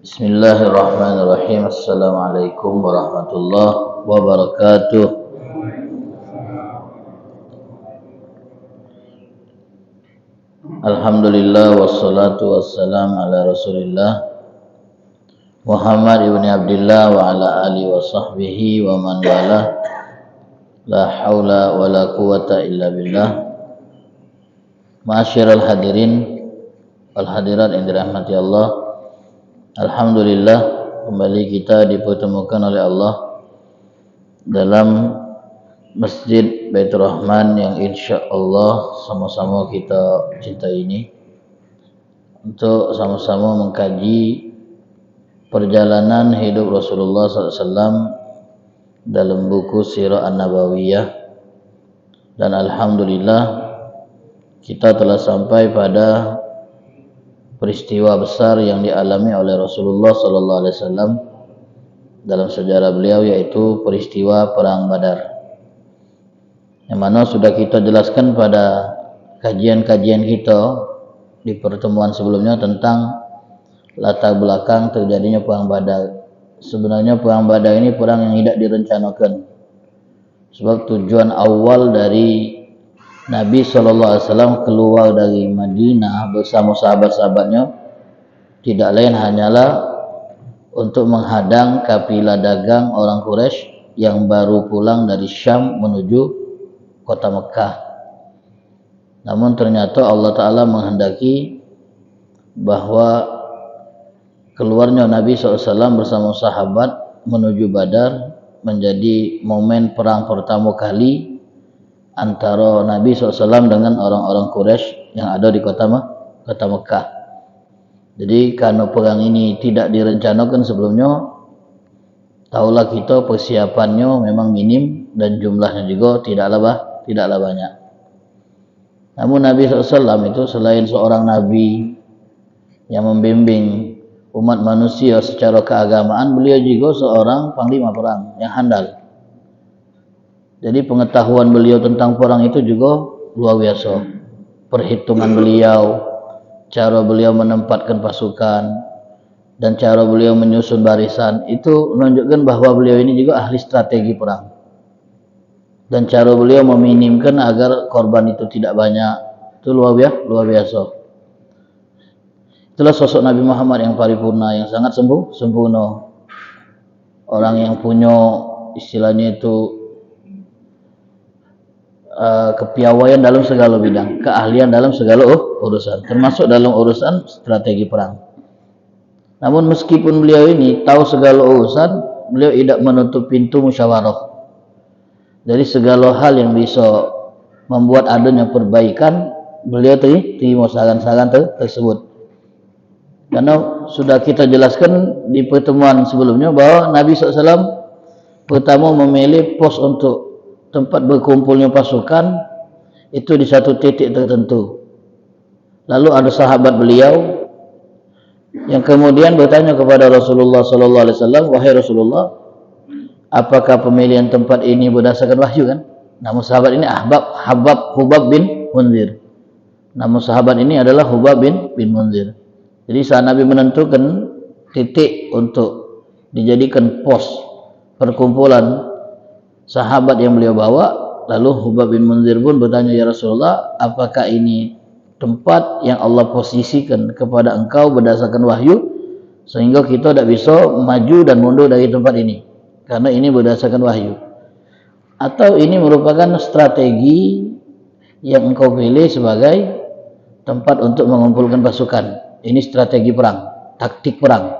Bismillahirrahmanirrahim. Assalamualaikum warahmatullahi wabarakatuh. Alhamdulillah wassalatu wassalam ala Rasulillah Muhammad ibn Abdullah wa ala alihi wa sahbihi wa man wala. La haula wa la quwata illa billah. Ma'asyiral hadirin wal hadirat yang dirahmati Allah. Alhamdulillah, kembali kita dipertemukan oleh Allah dalam Masjid Baitur Rahman yang insya Allah sama-sama kita cintai ini, untuk sama-sama mengkaji perjalanan hidup Rasulullah SAW dalam buku Sirah An-Nabawiyah. Dan Alhamdulillah kita telah sampai pada peristiwa besar yang dialami oleh Rasulullah SAW dalam sejarah beliau, yaitu peristiwa Perang Badar, yang mana sudah kita jelaskan pada kajian-kajian kita di pertemuan sebelumnya tentang latar belakang terjadinya Perang Badar. Sebenarnya Perang Badar ini perang yang tidak direncanakan, sebab tujuan awal dari Nabi SAW keluar dari Madinah bersama sahabat-sahabatnya tidak lain hanyalah untuk menghadang kafilah dagang orang Quraisy yang baru pulang dari Syam menuju kota Mekah. Namun ternyata Allah Ta'ala menghendaki bahwa keluarnya Nabi SAW bersama sahabat menuju Badar menjadi momen perang pertama kali antara Nabi SAW dengan orang-orang Quraisy yang ada di kota Mekah. Jadi karena perang ini tidak direncanakan sebelumnya, tahulah kita persiapannya memang minim dan jumlahnya juga tidaklah banyak. Namun Nabi SAW itu selain seorang Nabi yang membimbing umat manusia secara keagamaan, beliau juga seorang panglima perang yang handal. Jadi pengetahuan beliau tentang perang itu juga luar biasa. Perhitungan beliau, cara beliau menempatkan pasukan, dan cara beliau menyusun barisan, itu menunjukkan bahwa beliau ini juga ahli strategi perang. Dan cara beliau meminimkan agar korban itu tidak banyak, itu luar biasa. Itulah sosok Nabi Muhammad yang paripurna, yang sangat sempurna. Orang yang punya istilahnya itu kepiawaian dalam segala bidang, keahlian dalam segala urusan, termasuk dalam urusan strategi perang. Namun meskipun beliau ini tahu segala urusan, beliau tidak menutup pintu musyawarah. Jadi segala hal yang bisa membuat adanya perbaikan, beliau terima saran-saran tersebut. Karena sudah kita jelaskan di pertemuan sebelumnya bahwa Nabi SAW pertama memilih pos untuk tempat berkumpulnya pasukan itu di satu titik tertentu. Lalu ada sahabat beliau yang kemudian bertanya kepada Rasulullah SAW, wahai Rasulullah, apakah pemilihan tempat ini berdasarkan wahyu kan? Nama sahabat ini Hubab bin Munzir. Nama sahabat ini adalah Hubab bin Munzir. Jadi saat Nabi menentukan titik untuk dijadikan pos perkumpulan sahabat yang beliau bawa, lalu Hubab bin Munzir pun bertanya, ya Rasulullah, apakah ini tempat yang Allah posisikan kepada engkau berdasarkan wahyu sehingga kita tidak bisa maju dan mundur dari tempat ini karena ini berdasarkan wahyu, atau ini merupakan strategi yang engkau pilih sebagai tempat untuk mengumpulkan pasukan? Ini strategi perang, taktik perang.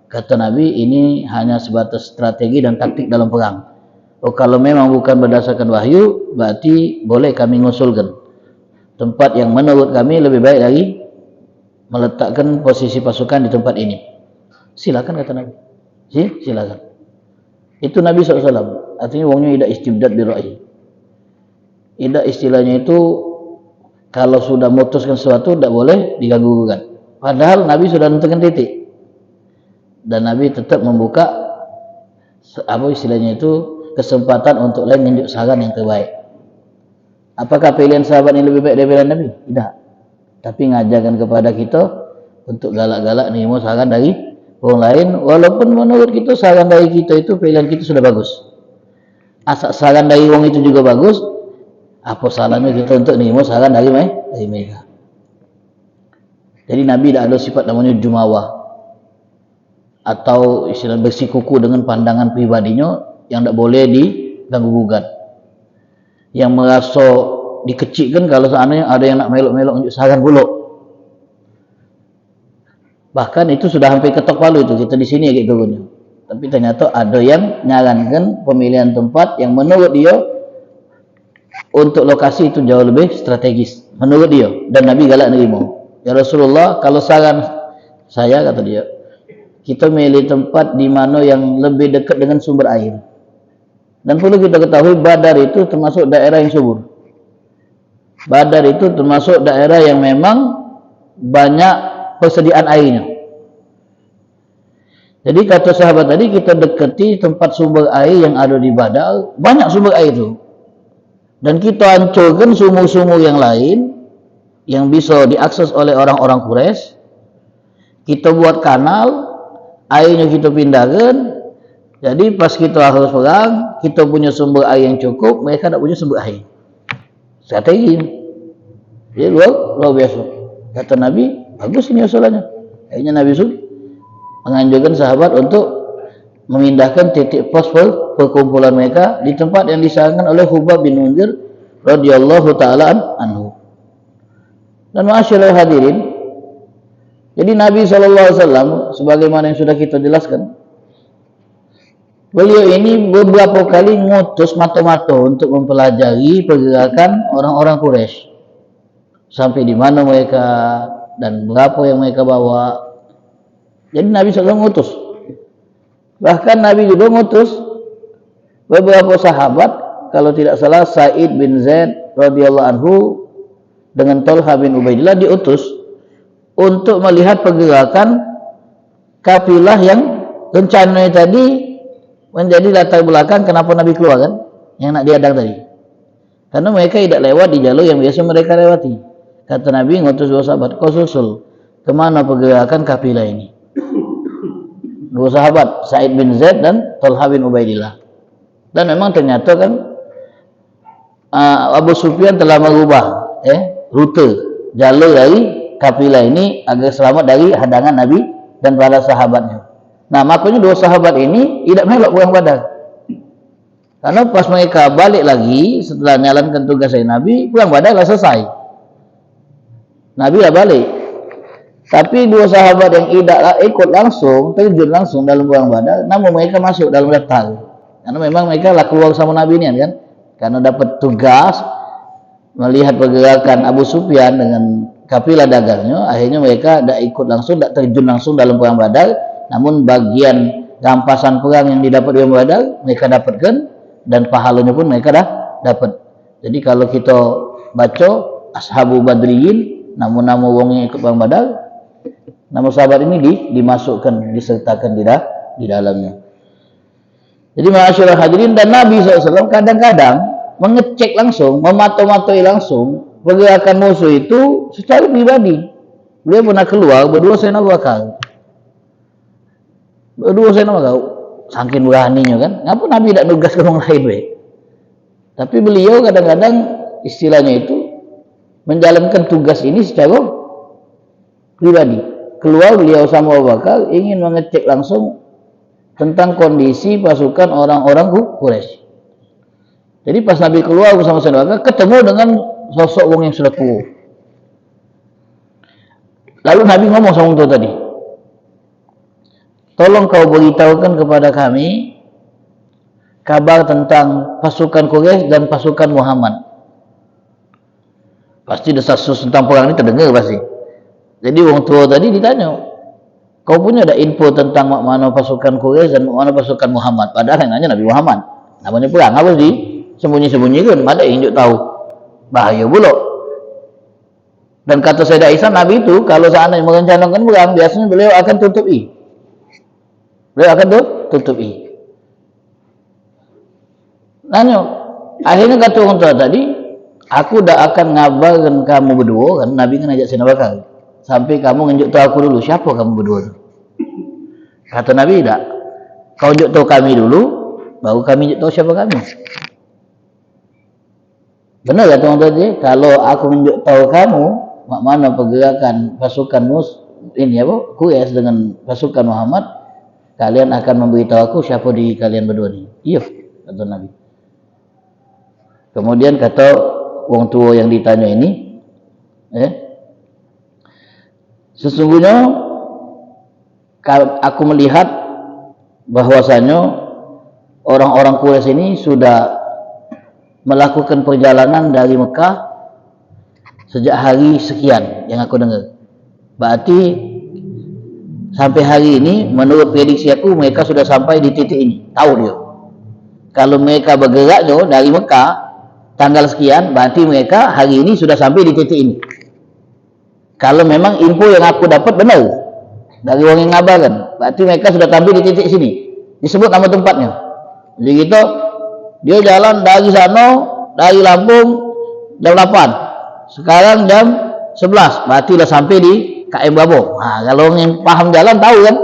Kata Nabi, ini hanya sebatas strategi dan taktik dalam perang. Oh, kalau memang bukan berdasarkan wahyu, berarti boleh kami mengusulkan tempat yang menurut kami lebih baik lagi meletakkan posisi pasukan di tempat ini. Silakan, kata Nabi. Silakan. Itu Nabi SAW. Artinya wongnya tidak istibdad bira'yi. Tidak, istilahnya itu kalau sudah memutuskan sesuatu tidak boleh diganggu-gugat. Padahal Nabi sudah menentukan titik. Dan Nabi tetap membuka istilahnya itu kesempatan untuk lain menunjuk saran yang terbaik. Apakah pilihan sahabat ini lebih baik daripada Nabi? Tidak. Tapi ngajarkan kepada kita untuk galak-galak nih mau saran orang lain, walaupun menurut kita saran dari kita itu pilihan kita sudah bagus. Asal saran dari orang itu juga bagus, apa salahnya kita untuk nerima saran dari mereka. Jadi Nabi tidak ada sifat namanya jumawah atau istilah bersikuku dengan pandangan pribadinya yang tidak boleh diganggu gugat. Yang merasa dikecilkan kalau seandainya ada yang nak melok-melok unjuk saran pula. Bahkan itu sudah hampir ketok palu itu kita di sini gitu turunnya. Tapi ternyata ada yang nyarankan pemilihan tempat yang menurut dia untuk lokasi itu jauh lebih strategis menurut dia, dan Nabi galak nerima. Ya Rasulullah, kalau saran saya, kata dia, kita milih tempat di mana yang lebih dekat dengan sumber air. Dan perlu kita ketahui Badar itu termasuk daerah yang subur. Badar itu termasuk daerah yang memang banyak persediaan airnya. Jadi kata sahabat tadi, kita dekati tempat sumber air yang ada di Badar, banyak sumber air itu. Dan kita hancurkan sumur-sumur yang lain yang bisa diakses oleh orang-orang Quraisy. Kita buat kanal, airnya kita pindahkan. Jadi pas kita harus perang, kita punya sumber air yang cukup, mereka tak punya sumber air. Strategi. Jadi luar biasa. Kata Nabi, bagus ini usulannya. Akhirnya Nabi menganjurkan sahabat untuk memindahkan titik pos perkumpulan mereka di tempat yang disarankan oleh Hubab bin Munzir radhiyallahu taala anhu. Dan ma'asyiral hadirin, jadi Nabi SAW sebagaimana yang sudah kita jelaskan, beliau ini beberapa kali ngutus mata-mata untuk mempelajari pergerakan orang-orang Quraisy. Sampai di mana mereka dan berapa yang mereka bawa. Jadi Nabi SAW mengutus. Bahkan Nabi juga mengutus beberapa sahabat, kalau tidak salah Sa'id bin Zaid radhiyallahu anhu dengan Talha bin Ubaidillah diutus untuk melihat pergerakan kafilah yang rencananya tadi menjadi latar belakang kenapa Nabi keluar kan, yang nak diadang tadi. Karena mereka tidak lewat di jalur yang biasa mereka lewati. Kata Nabi ngutus dua sahabat, kau susul kemana pergerakan kafilah ini. Dua sahabat, Sa'id bin Zaid dan Talha bin Ubaidillah. Dan memang ternyata kan Abu Sufyan telah merubah rute jalur dari kafilah ini agar selamat dari hadangan Nabi dan para sahabatnya. Nah, makanya dua sahabat ini tidak melok perang Badar. Karena pas mereka balik lagi setelah menjalankan tugas dari Nabi, perang Badar telah selesai. Nabi dah balik. Tapi dua sahabat yang tidak ikut langsung, terjun langsung dalam perang Badar, namun mereka masuk dalam daftar. Karena memang mereka lah keluar sama Nabi ini kan. Karena dapat tugas melihat pergerakan Abu Sufyan dengan kafilah dagangnya, akhirnya mereka tidak ikut langsung, tidak terjun langsung dalam perang Badar, namun bagian rampasan perang yang didapat di Badar mereka dapatkan, dan pahalanya pun mereka dah dapat. Jadi kalau kita baca Ashabu Badriyin, nama-nama wong yang ikut perang Badar, nama sahabat ini dimasukkan, disertakan di dalamnya. Jadi ma'asyiral hadirin, dan Nabi SAW kadang-kadang mengecek langsung, memantau-mantui langsung pergerakan musuh itu secara pribadi. Beliau pernah keluar berdua Sayyidina Abu Bakar. Saking beraninya kan. Ngapa Nabi tidak nugas ke orang lain weh? Tapi beliau kadang-kadang istilahnya itu menjalankan tugas ini secara pribadi. Keluar beliau sama Abu Bakar ingin mengecek langsung tentang kondisi pasukan orang-orang Quraisy. Jadi pas Nabi keluar bersama Sayyidina Abu Bakar, ketemu dengan sosok wong yang sudah tua. Lalu Nabi ngomong sama orang tadi, tolong kau beritahukan kepada kami kabar tentang pasukan Quraisy dan pasukan Muhammad. Pasti desas-desus tentang perang ini terdengar pasti. Jadi orang tua tadi ditanya, kau punya ada info tentang mana pasukan Quraisy dan mana pasukan Muhammad? Padahal yang nanya Nabi Muhammad. Namanya perang apa sih? Sembunyi-sembunyikan, pada yang tahu. Bahaya pula. Dan kata Sayyidah Aisyah, Nabi itu kalau seandainya merencanakan perang, biasanya beliau akan tutupi. Beliau akan tutupi. Nanya, akhirnya kata orang tua tadi, aku dah akan ngabarkan kamu berdua, kan Nabi kan ajak Sayyidina Bakar, sampai kamu nunjuk tahu aku dulu siapa kamu berdua tu. Kata Nabi, tidak. Kau tunjuk tahu kami dulu, baru kami tunjuk tahu siapa kami. Benar kata orang tadi, kalau aku tunjuk tahu kamu, mana pergerakan pasukan ini apa? Quraisy dengan pasukan Muhammad, kalian akan memberitahu aku siapa di kalian berdua ni. Iya, kata Nabi. Kemudian kata orang tua yang ditanya ini, sesungguhnya aku melihat bahwasanya orang-orang Quraisy ini sudah melakukan perjalanan dari Mekah sejak hari sekian yang aku dengar. Berarti sampai hari ini menurut prediksi aku mereka sudah sampai di titik ini. Tahu dia. Kalau mereka bergeraknya dari Mekah tanggal sekian, berarti mereka hari ini sudah sampai di titik ini. Kalau memang info yang aku dapat benar dari orang yang ngabarkan, berarti mereka sudah sampai di titik sini. Disebut nama tempatnya. Jadi gitu, dia jalan dari sana, dari Lampung jam 8. Sekarang jam 11. Berarti sudah sampai di KM Babo. Nah, kalau yang paham jalan tahu kan.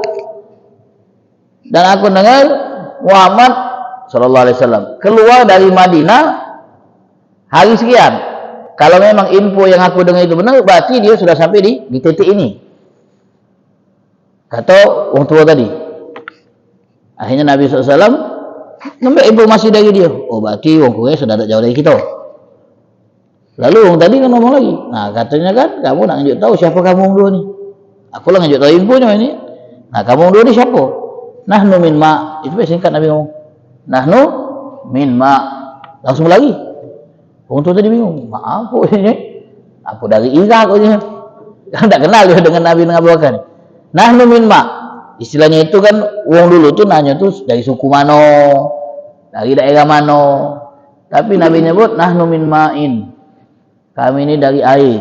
Dan aku dengar Muhammad sallallahu alaihi wasallam keluar dari Madinah hari sekian. Kalau memang info yang aku dengar itu benar, berarti dia sudah sampai di titik ini. Kata orang tua tadi. Akhirnya Nabi SAW ngambil informasi dari dia. Oh, berarti orang Quraisy sudah tak jauh dari kita. Lalu orang tadi kan ngomong lagi. Nah, katanya kan kamu nak tunjuk tahu siapa kamu dua ni. Aku lah tunjuk tahu infonya ini. Nah, kamu dua ni siapa? Nahnu min ma. Itu singkat Nabi ngomong. Nahnu min ma. Langsung lagi. Orang tua tadi bingung. Maaf apa ini? Apa dari Irak aja. Kan tak kenal dia dengan Nabi dengan Abu Bakar. Nahnu min ma. Istilahnya itu kan orang dulu tuh nanya tuh dari suku mano, dari daerah mano. Tapi Nabi nyebut nahnu min ma'in. Kami ini dari air.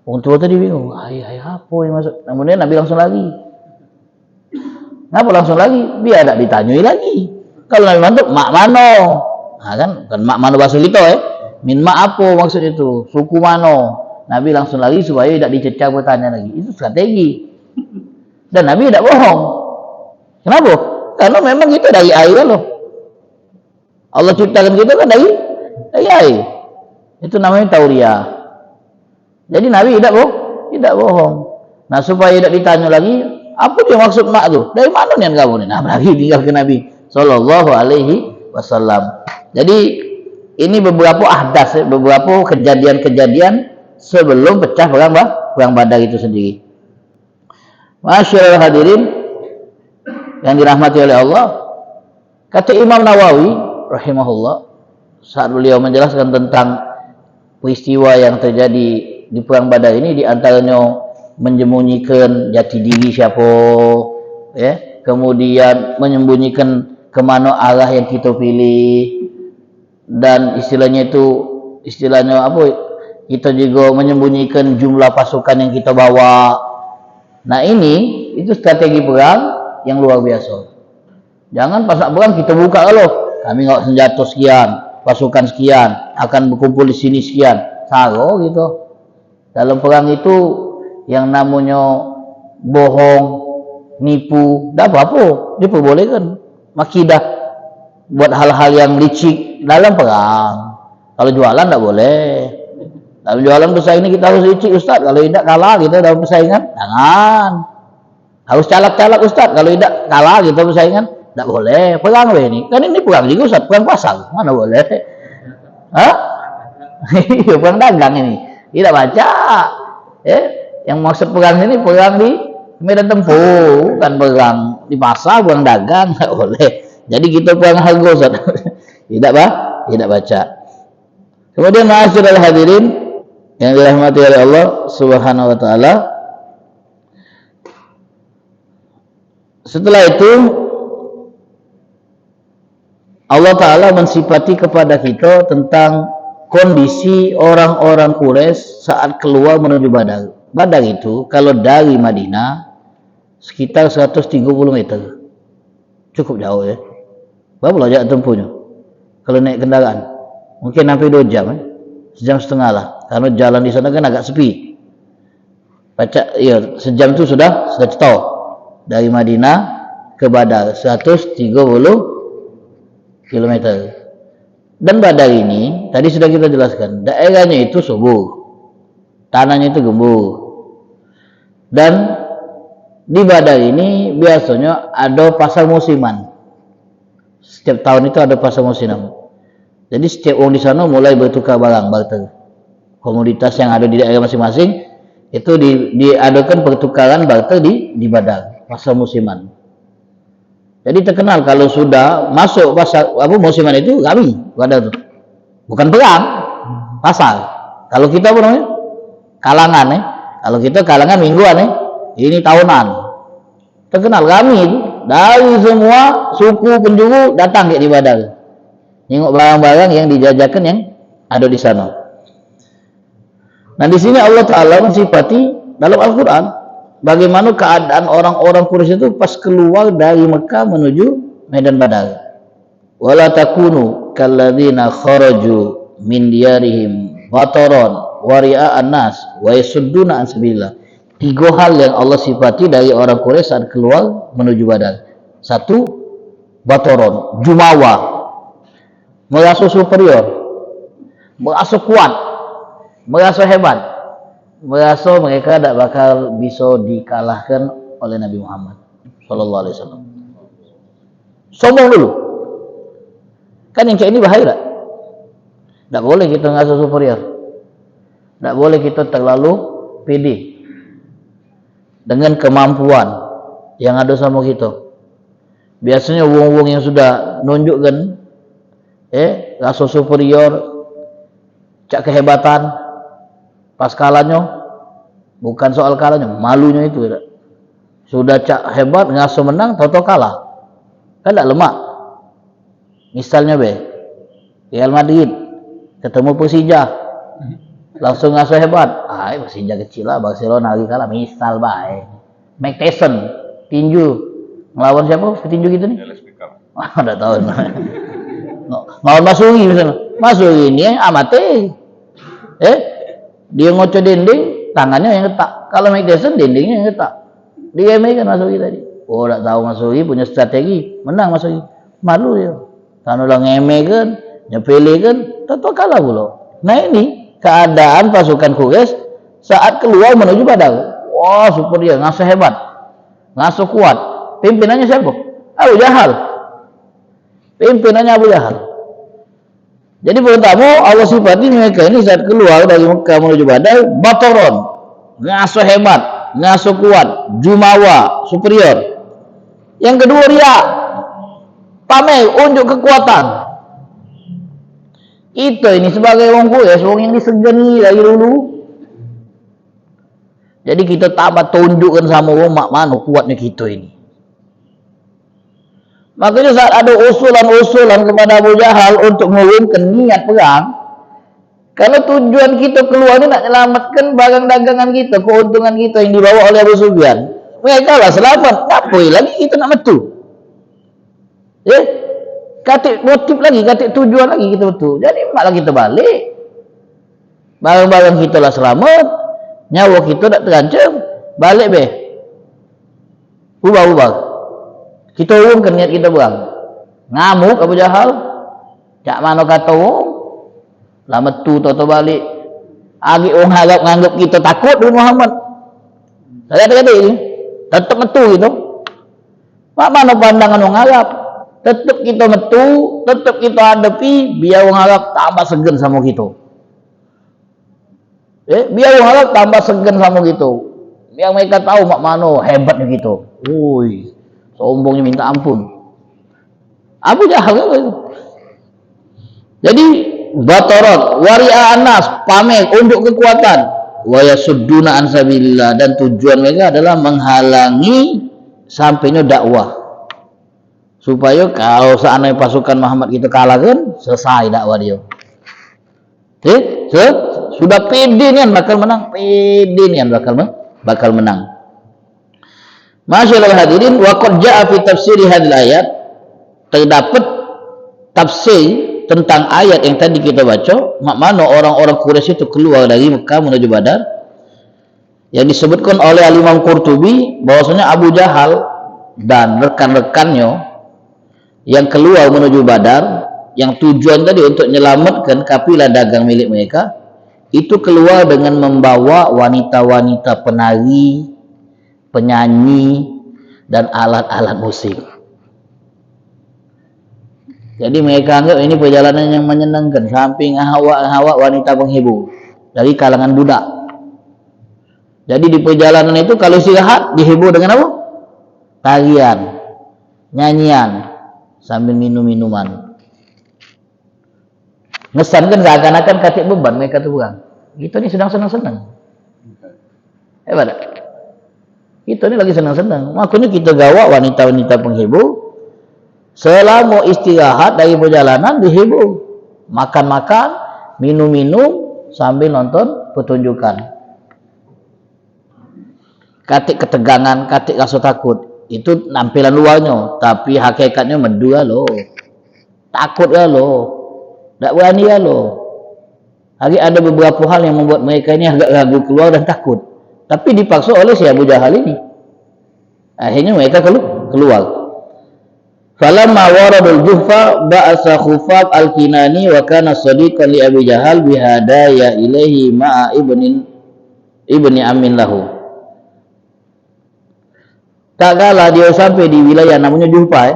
Orang tua tadi bingung, air apa yang masuk? Kemudian Nabi langsung lagi. Kenapa langsung lagi? Biar tak ditanyai lagi. Kalau Nabi mantuk, mak mano. Nah, kan mak mano bahasa kita Min ma apa maksud itu? Suku mano. Nabi langsung lagi supaya tidak dicecah bertanya lagi. Itu strategi. Dan Nabi tidak bohong. Kenapa? Karena memang itu dari air loh. Allah ciptakan kita kan dari air. Itu namanya tauriah. Jadi Nabi tidak bohong. Nah, supaya tidak ditanya lagi, apa dia maksud mak tu? Dari mana ni kamu ni? Nah, lagi tinggal ke Nabi sallallahu alaihi wasallam. Jadi ini beberapa ahdas, beberapa kejadian-kejadian sebelum pecah perang Badar itu sendiri. Masyaallah hadirin yang dirahmati oleh Allah, kata Imam Nawawi rahimahullah saat beliau menjelaskan tentang peristiwa yang terjadi di perang Badar ini, di antaranya menyembunyikan jati diri siapa, kemudian menyembunyikan kemana arah yang kita pilih, dan istilahnya apa, kita juga menyembunyikan jumlah pasukan yang kita bawa. Nah, itu strategi perang yang luar biasa. Jangan pas perang kita buka loh, kami nggak senjata sekian, pasukan sekian, akan berkumpul di sini sekian. Saro gitu. Dalam perang itu yang namanya bohong, nipu, dah apa-apa diperbolehkan. Makidah buat hal-hal yang licik dalam perang. Kalau jualan tak boleh. Dalam jualan pesaing ini kita harus licik Ustaz. Kalau tidak kalah kita dalam persaingan, jangan. Harus calak-calak Ustaz. Kalau tidak kalah kita persaingan, tak boleh. Perang ini kan ini perang juga Ustaz, perang pasar. Mana boleh? Hah? Perang dagang ini. Tidak baca. Yang maksud perang ini perang di medan tempur, bukan perang di pasar, perang dagang, tak boleh. Jadi kita perang harga Ustaz. Tidak baca. Kemudian ma'asyiral hadirin yang dirahmati oleh Allah Subhanahu wa taala, setelah itu Allah taala mensifati kepada kita tentang kondisi orang-orang Quraisy saat keluar menuju Badar. Badar itu kalau dari Madinah sekitar 130 meter. Cukup jauh ya. Berapa jarak tempuhnya? Kalau naik kendaraan mungkin sampai 2 jam, sejam setengah lah. Karena jalan di sana kan agak sepi. Sejam itu sudah cetok. dari Madinah ke Badar 130 km. Dan Badar ini tadi sudah kita jelaskan, daerahnya itu subur, tanahnya itu gembur. Dan di Badar ini biasanya ada pasar musiman. Setiap tahun itu ada pasar musiman. Jadi setiap orang di sana mulai bertukar barang, barter. Komoditas yang ada di daerah masing-masing itu diadakan pertukaran barter di Badar, pasar musiman. Jadi terkenal kalau sudah masuk pasar musiman itu kami Badar, bukan perang, pasar. Kalau kita apa namanya? Kalangan Kalau kita kalangan mingguan ini tahunan. Terkenal kami itu dari semua suku penjuru datang di Badar. Nengok barang-barang yang dijajakan yang ada di sana. Nah di sini Allah Taala mensifati dalam Al-Quran bagaimana keadaan orang-orang Quraisy itu pas keluar dari Mekah menuju medan Badar. Wala takunu kalladzina kharaju min diyarihim bataran wa ria'an nas wa yasudduna an sabilillah. 3 hal yang Allah sifati dari orang Quraisy saat keluar menuju Badar. 1, bataran, jumawa, merasa superior, merasa kuat, merasa hebat, merasa mereka tidak bakal bisa dikalahkan oleh Nabi Muhammad Sallallahu Alaihi Wasallam. Sombong dulu, kan yang kayak ini bahaya tak? Tidak boleh kita merasa superior, tidak boleh kita terlalu pede dengan kemampuan yang ada sama kita. Biasanya wong-wong yang sudah nunjukkan rasa superior, cak kehebatan, pas kalanya bukan soal kalanya, malunya itu sudah cak hebat, ngaso menang, toto kalah, kan tidak lemak. Misalnya Real Madrid ketemu Persija, langsung ngaso hebat, Persija kecil lah, Barcelona lagi kalah, misal Mike Tyson tinju ngelawan siapa petinju gitu nih? Tidak tahu. Ngelawan Masuri misalnya. Masuri ini amate. Dia ngocok dinding, tangannya yang ngetak. Kalau Mike Tyson dindingnya yang ngetak. Dia kan Masuri tadi. Oh, tidak tahu Masuri punya strategi, menang Masuri. Malu dia. Kalau udah ngemekan, nyepelekan, tentu kalah pula. Nah ini keadaan pasukan Quraisy saat keluar menuju Badar. Wah, super dia, ngasuh hebat, ngasuh kuat. Pimpinannya siapa? Abu Jahal. Pimpinannya Abu Jahal. Jadi pertama Allah sifati mereka ini saat keluar dari Mekah menuju Badar, bataron, ngasuh hebat, ngasuh kuat, jumawa, superior. Yang kedua ria, pamer, unjuk kekuatan. Kita ini sebagai orang Quraisy, orang yang disegani dari dulu. Jadi kita tambah tunjukkan sama orang mak mana kuatnya kita ini. Makanya saat ada usulan-usulan kepada Abu Jahal untuk mengurungkan niat perang, karena tujuan kita keluar ini nak menyelamatkan barang dagangan kita, keuntungan kita yang dibawa oleh Abu Sufyan. Mereka lah selamat, apa lagi kita nak metu? Katik motif lagi, katik tujuan lagi kita betul. Jadi malah kita balik, barang-barang kita lah selamat, nyawa kita tak terancam, balik ubah. Kita urungkan niat kita berang. Ngamuk Abu Jahal, cak mana kata orang, lah metu toto balik. Agi orang harap nganggap kita takut dengan Muhammad. Kata-kata ini, tetap metu gitu. Mak mana pandangan orang Arab? Tetap kita metu, tetap kita hadapi, biar orang Arab tambah segan sama kita. Biar orang Arab tambah segan sama kita. Biar mereka tahu mak mana hebatnya kita. Woi, sombongnya minta ampun. Abu Jahal kan itu. Jadi batarat, wari'a anas, pamer, unjuk kekuatan, wa yasudduna an sabilillah, dan tujuan mereka adalah menghalangi sampainya dakwah. Supaya kalau seandainya pasukan Muhammad kita kalah kan, selesai dakwah dia. Sudah pede nian bakal menang, bakal menang. Masyaallah hadirin, wa qad jaa fi tafsir hadil ayat, terdapat tafsir tentang ayat yang tadi kita baca, makna orang-orang Quraisy itu keluar dari Mekah menuju Badar, yang disebutkan oleh Imam Qurtubi bahwasanya Abu Jahal dan rekan-rekannya yang keluar menuju Badar, yang tujuan tadi untuk menyelamatkan kafilah dagang milik mereka, itu keluar dengan membawa wanita-wanita penari, penyanyi, dan alat-alat musik. Jadi mereka anggap ini perjalanan yang menyenangkan, samping hawak wanita penghibur dari kalangan budak. Jadi di perjalanan itu kalau istirahat dihibur dengan apa? Tarian, nyanyian, sambil minum-minuman. Ngesan kan seakan-akan katik beban mereka tu orang. Kita ni sedang senang-senang. Hebat tak? Kita ni lagi senang-senang. Makanya kita gawak wanita-wanita penghibur. Selama istirahat dari perjalanan dihibur. Makan-makan, minum-minum sambil nonton pertunjukan. Katik ketegangan, katik rasa takut. Itu nampilan luarnya, tapi hakikatnya merdu lo. Takut lo. Tak berani lo. Hari ada beberapa hal yang membuat mereka ini agak ragu keluar dan takut. Tapi dipaksa oleh si Abu Jahal ini. Akhirnya mereka keluar. Falamma waradul Juhfa ba'asa Khufab al-Kinani wa kana sadiqan li Abi Jahal bihadaya ilaihi ma'a ibni amin lahu. Tak kala dia sampai di wilayah namanya Juhfa,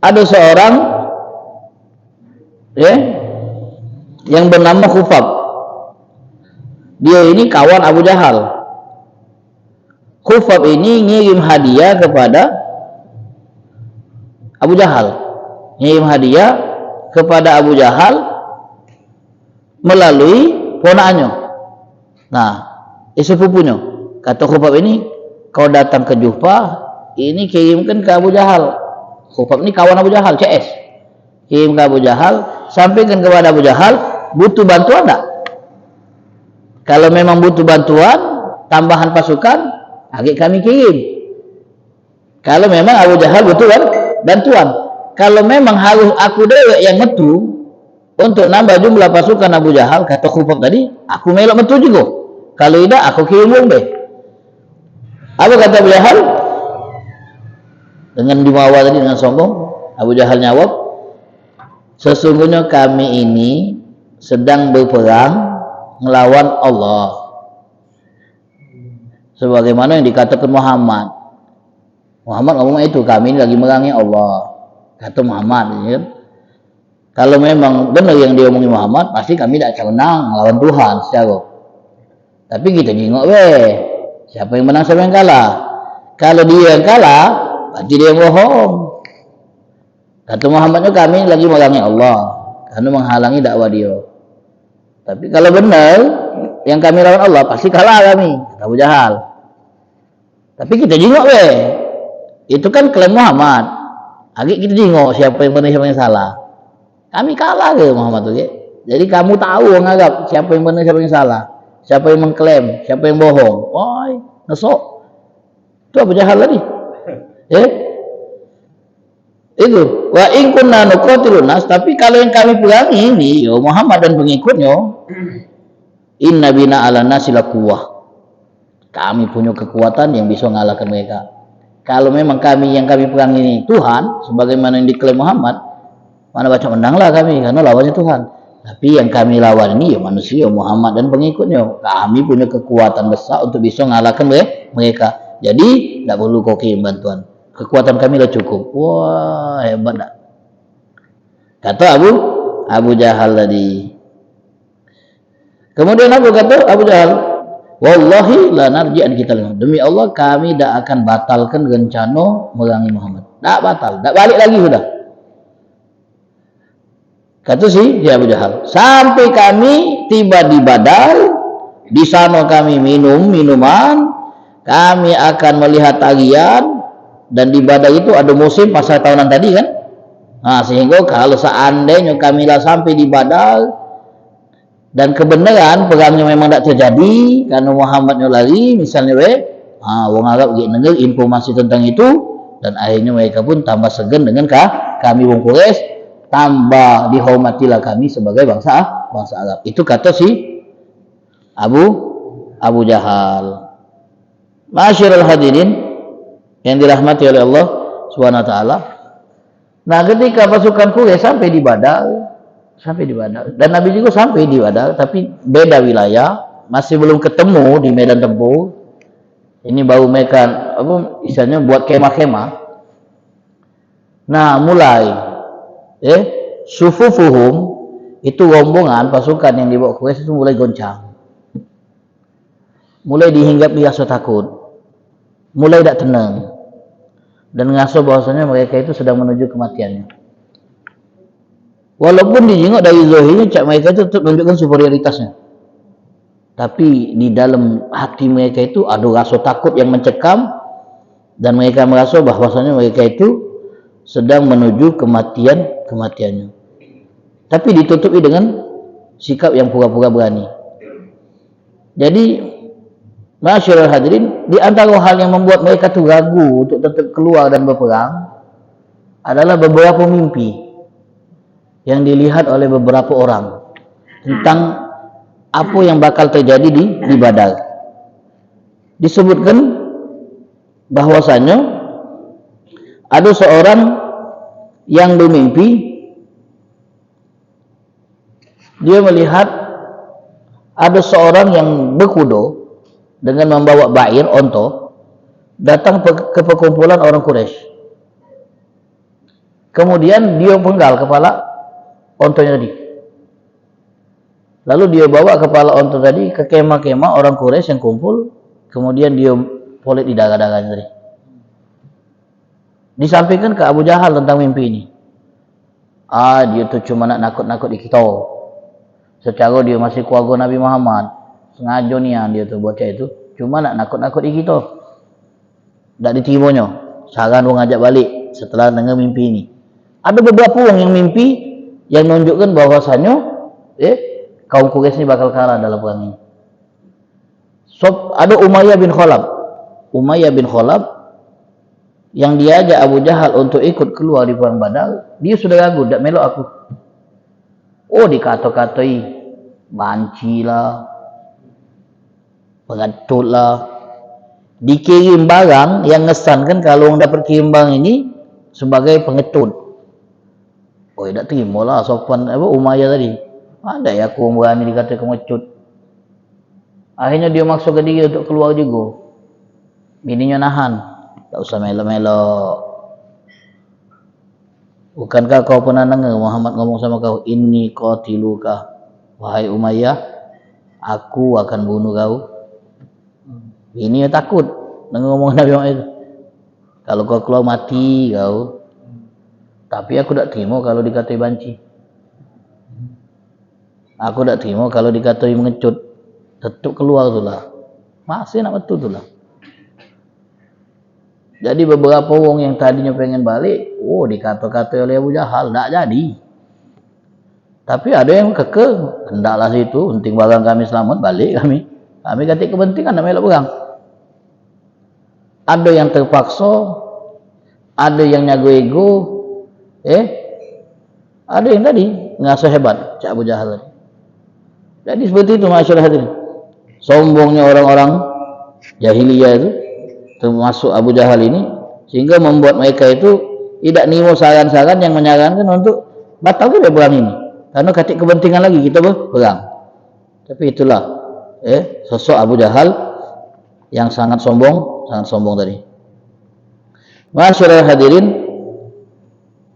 ada seorang yang bernama Khufab. Dia ini kawan Abu Jahal. Khufab ini ngirim hadiah kepada Abu Jahal. Ngirim hadiah kepada Abu Jahal melalui ponakannya. Nah, sepupunya. Kata Khufab ini, kau datang ke Juhfa, ini kirimkan ke Abu Jahal. Khufab ini kawan Abu Jahal, CS. Kirim ke Abu Jahal, sampaikan kepada Abu Jahal, butuh bantuan tak? Kalau memang butuh bantuan, tambahan pasukan, agak kami kirim. Kalau memang Abu Jahal butuh bantuan. Kalau memang harus aku dewek yang metu untuk nambah jumlah pasukan Abu Jahal, kata Khufab tadi, aku melok metu juga. Kalau tidak, aku kirim bombe. Apa kata Abu Jahal? Dengan dimawa tadi, dengan sombong, Abu Jahal nyawab, sesungguhnya kami ini sedang berperang melawan Allah. Sebagaimana yang dikatakan Muhammad. Muhammad ngomong itu, kami ini lagi merangi Allah. Kata Muhammad, ya. Kalau memang benar yang dia omongin Muhammad, pasti kami tidak akan menang melawan Tuhan secara. Tapi kita jengok siapa yang menang, siapa yang kalah. Kalau dia yang kalah, berarti dia yang bohong. Kata Muhammadnya, kami lagi merangi Allah karena menghalangi dakwah dia. Tapi kalau benar yang kami lawan Allah, pasti kalah kami, kata Abu Jahal. Tapi kita jengok itu kan klaim Muhammad. Agak kita jengok siapa yang benar, siapa yang salah. Kami kalah ke Muhammad tu. Jadi kamu tahu menganggap siapa yang benar, siapa yang salah. Siapa yang mengklaim, siapa yang bohong. Woi, nesok. Itu Abu Jahal tadi. Itu. Wa in kunna nuqatilun nas, tapi kalau yang kami perangi ini, Muhammad dan pengikutnya, inna bina ala nasila quwwah. Kami punya kekuatan yang bisa mengalahkan mereka. Kalau memang kami yang kami perang ini Tuhan, sebagaimana yang diklaim Muhammad, mana baca menanglah kami, karena lawannya Tuhan. Tapi yang kami lawan ini ya manusia, Muhammad dan pengikutnya. Kami punya kekuatan besar untuk bisa mengalahkan mereka. Jadi tidak perlu kau kirim bantuan. Kekuatan kami dah cukup. Wah, hebat tak? Kata Abu Jahal tadi. Kemudian apa kata Abu Jahal? Wallahi la narji'an kita. Demi Allah kami tidak akan batalkan rencana merangi Muhammad. Tak batal, tak balik lagi sudah. Kata si Abu Jahal, sampai kami tiba di Badar, di sana kami minum minuman, kami akan melihat tarian, dan di Badar itu ada musim pasar tahunan tadi kan. Nah, sehingga kalau seandainya kami lah sampai di Badar dan kebenaran perangnya memang tidak terjadi karena Muhammadnya lari, misalnya orang Arab dengar informasi tentang itu, dan akhirnya mereka pun tambah segan dengan kami wong Quraisy, tambah dihormatilah kami sebagai bangsa Arab. Itu kata si Abu Jahal. Ma'asyiral hadirin, yang dirahmati oleh Allah Subhanahu wa taala. Nah, ketika pasukan Quraisy sampai di Badar, dan Nabi juga sampai di Badar, tapi beda wilayah, masih belum ketemu di medan tempur. Ini baru mereka istilahnya buat kemah-kemah. Nah, mulai sufufuhum, itu rombongan pasukan yang dibawa Quraisy itu mulai goncang. Mulai dihinggapi rasa takut. Mulai tak tenang. Dan ngasuh bahwasanya mereka itu sedang menuju kematiannya. Walaupun dijenguk dari zahirnya, cak mereka itu tetap menunjukkan superioritasnya. Tapi di dalam hati mereka itu ada rasa takut yang mencekam, dan mereka merasa bahwasanya mereka itu sedang menuju kematiannya. Tapi ditutupi dengan sikap yang pura-pura berani. Jadi, masyaallah hadirin, di antara hal yang membuat mereka tuh ragu untuk tetap keluar dan berperang adalah beberapa mimpi yang dilihat oleh beberapa orang tentang apa yang bakal terjadi di Badar. Disebutkan bahwasanya ada seorang yang bermimpi, dia melihat ada seorang yang berkuda dengan membawa ba'ir, onto, datang ke perkumpulan orang Quraisy. Kemudian dia penggal kepala ontonya tadi. Lalu dia bawa kepala onto tadi ke kemah-kemah orang Quraisy yang kumpul. Kemudian dia polet di dada-dadanya tadi. Disampaikan ke Abu Jahal tentang mimpi ini. Dia tuh cuma nak nakut-nakut di kita. Secara dia masih keluarga Nabi Muhammad. Sengaja nian dia tuh bocah itu, cuma nak nakut-nakut di kita. Tak diterimanya. Saran orang ajak balik setelah dengar mimpi ini. Ada beberapa orang yang mimpi yang menunjukkan bahwasanya kaum Quraisy ini bakal kalah dalam perang ini. So, ada Umayyah bin Khalaf yang diajak Abu Jahal untuk ikut keluar di perang Badar. Dia sudah ragu, tak melok aku. Dikata-katai banci lah, pengatut lah, dikirim barang yang ngesankan kalau orang dapat kirim barang ini sebagai pengetut. Tak terima lah sopan Umayyah tadi. Ada ya aku berani dikata pengecut. Akhirnya dia maksa ke diri untuk keluar juga. Bininya nahan, tak usah melok-melok. Bukankah kau pernah dengar Muhammad ngomong sama kau, inni qatiluka, wahai Umayyah, aku akan bunuh kau. Ini takut dengan ngomong Nabi Muhammad itu. Kalau kau keluar mati kau. Tapi aku tak terima kalau dikatai banci. Aku tak terima kalau dikatai mengecut. Tetap keluar tu lah. Masih nak betul tu lah. Jadi beberapa orang yang tadinya pengen balik, dikata-kata oleh Abu Jahal, tak jadi. Tapi ada yang kekeh, hendaklah situ, penting barang kami selamat, balik kami. Kami kata kepentingan nak melok perang. Ada yang terpaksa, ada yang nyago ego, ada yang tadi ngasa hebat, Cak Abu Jahal tadi. Jadi seperti itu masyarakat ini. Sombongnya orang-orang jahiliyah itu, termasuk Abu Jahal ini, sehingga membuat mereka itu tidak nimo saran-saran yang menyarankan untuk batal ke perang ini. Karena katik kepentingan lagi kita berperang. Tapi itulah sosok Abu Jahal yang sangat sombong tadi. Masyaallah hadirin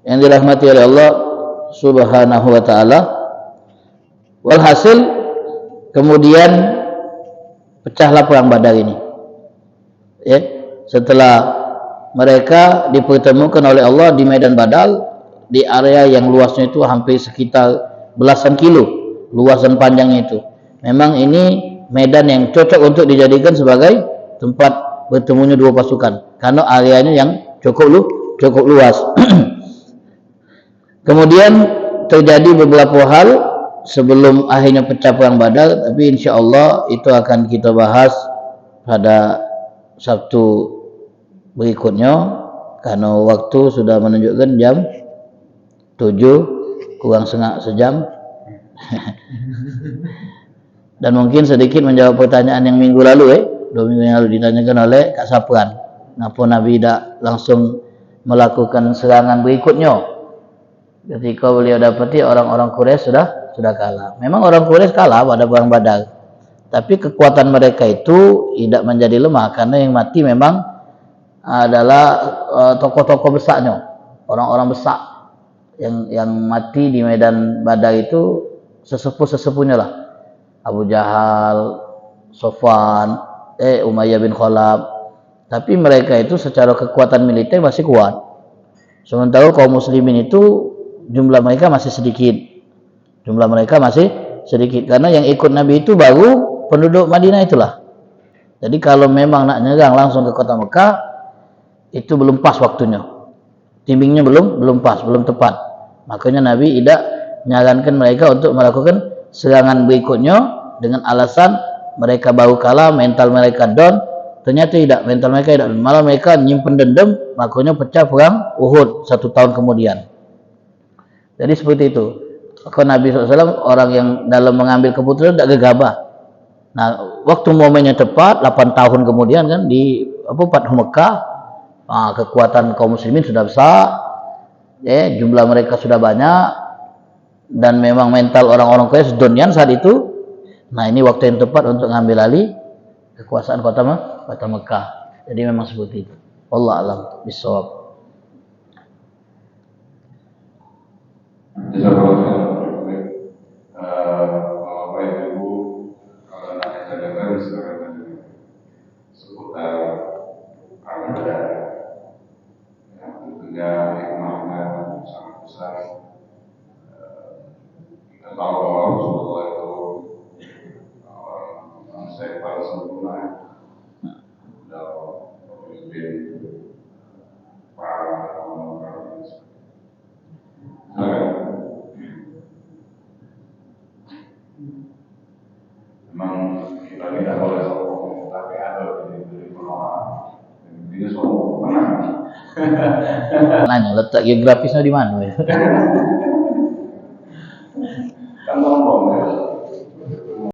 yang dirahmati oleh Allah Subhanahu wa taala. Walhasil kemudian pecahlah perang Badar ini. Setelah mereka dipertemukan oleh Allah di medan Badar, di area yang luasnya itu hampir sekitar belasan kilo, luas dan panjangnya itu. Memang ini medan yang cocok untuk dijadikan sebagai tempat bertemunya dua pasukan karena areanya yang cukup luas. Kemudian terjadi beberapa hal sebelum akhirnya pecah perang Badar, tapi insyaallah itu akan kita bahas pada Sabtu berikutnya karena waktu sudah menunjukkan jam 7 kurang setengah sejam. Dan mungkin sedikit menjawab pertanyaan yang minggu lalu 2 minggu yang lalu ditanyakan oleh Kak Sapran. Kenapa Nabi tidak langsung melakukan serangan berikutnya? Ketika beliau dapati orang-orang Quraisy sudah kalah. Memang orang Quraisy kalah pada perang Badar. Tapi kekuatan mereka itu tidak menjadi lemah karena yang mati memang adalah tokoh-tokoh besarnya, orang-orang besar yang mati di medan Badar itu sesepuh-sesepuhnya lah. Abu Jahal, Sofwan, Umayyah bin Khalaf. Tapi mereka itu secara kekuatan militer masih kuat. Sementara kaum muslimin itu jumlah mereka masih sedikit. Jumlah mereka masih sedikit karena yang ikut Nabi itu baru penduduk Madinah itulah. Jadi kalau memang nak nyerang langsung ke kota Mekah itu belum pas waktunya. Timingnya belum pas, belum tepat. Makanya Nabi tidak menyarankan mereka untuk melakukan serangan berikutnya dengan alasan mereka baru kalah, mental mereka down. Ternyata tidak, mental mereka tidak, malah mereka nyimpen dendam, makanya pecah perang Uhud 1 tahun kemudian. Jadi seperti itu. Maka Nabi SAW orang yang dalam mengambil keputusan tidak gegabah. Nah, waktu momennya tepat 8 tahun kemudian kan di Fathu Mekah, kekuatan kaum muslimin sudah besar, jumlah mereka sudah banyak, dan memang mental orang-orang Quraisy donian saat itu. Nah, ini waktu yang tepat untuk ngambil alih kekuasaan kota Mekah. Jadi memang seperti itu. Allah alam bisawab. Bapak Ibu, kalau nanya catatan sekarang seputar Ramadan, yang tentunya hikmahnya sangat besar. Kita tahu bahwa Rasulullah itu orang sektor sempurna, dan pemimpin para orang-orang. Memang kita tidak boleh sombong, tapi ada diri penolak. Ini sombong, menang. Nanya letak geografisnya di mana ya?